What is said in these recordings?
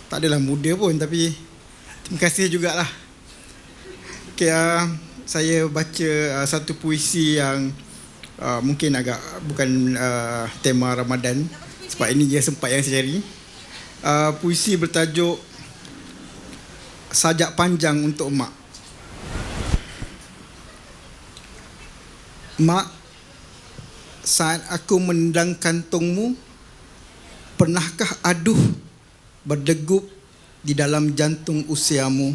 Tak adalah muda pun, tapi terima kasih jugalah. Okay, saya baca satu puisi yang mungkin agak bukan tema Ramadan, sebab ini dia sempat yang saya cari. Puisi bertajuk Sajak Panjang untuk Mak. Mak, saat aku menendang kantongmu, pernahkah aduh berdegup di dalam jantung usiamu,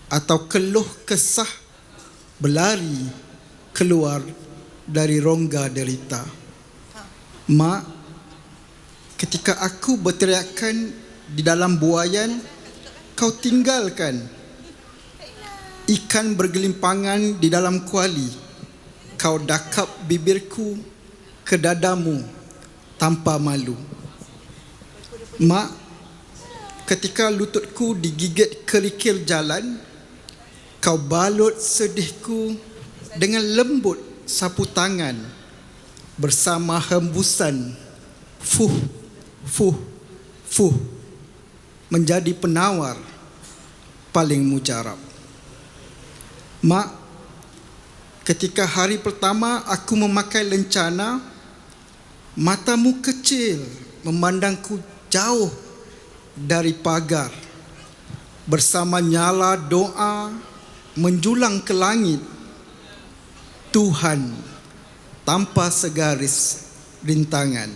atau keluh kesah berlari keluar dari rongga derita? Mak, ketika aku berteriakan di dalam buaian, kau tinggalkan. Ikan bergelimpangan di dalam kuali, kau dakap bibirku ke dadamu tanpa malu. Mak, ketika lututku digigit kerikil jalan, kau balut sedihku dengan lembut sapu tangan bersama hembusan fuh, fuh, fuh menjadi penawar paling mujarab. Mak, ketika hari pertama aku memakai lencana, matamu kecil memandangku jauh dari pagar, bersama nyala doa menjulang ke langit, Tuhan tanpa segaris rintangan.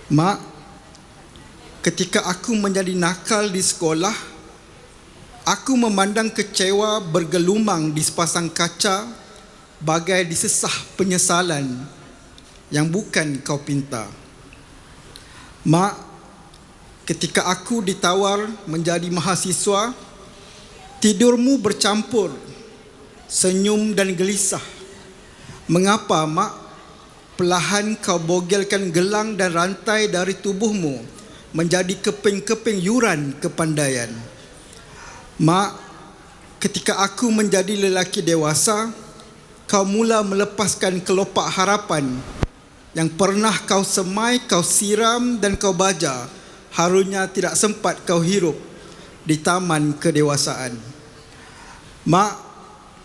Mak, ketika aku menjadi nakal di sekolah, aku memandang kecewa bergelumang di sepasang kaca, bagai disesah penyesalan yang bukan kau pinta. Mak, ketika aku ditawar menjadi mahasiswa, tidurmu bercampur senyum dan gelisah. Mengapa, Mak, perlahan kau bogelkan gelang dan rantai dari tubuhmu menjadi keping-keping yuran kepandaian? Mak, ketika aku menjadi lelaki dewasa, kau mula melepaskan kelopak harapan yang pernah kau semai, kau siram dan kau baja, harusnya tidak sempat kau hirup di taman kedewasaan. Mak,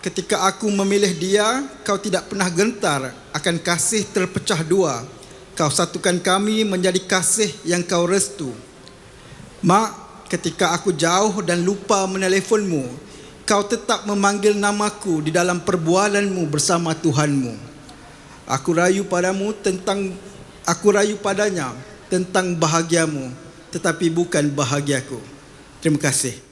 ketika aku memilih dia, kau tidak pernah gentar akan kasih terpecah dua. Kau satukan kami menjadi kasih yang kau restu. Mak, ketika aku jauh dan lupa meneleponmu, kau tetap memanggil namaku di dalam perbualanmu bersama Tuhanmu. Aku rayu padanya tentang bahagiamu, tetapi bukan bahagiaku. Terima kasih.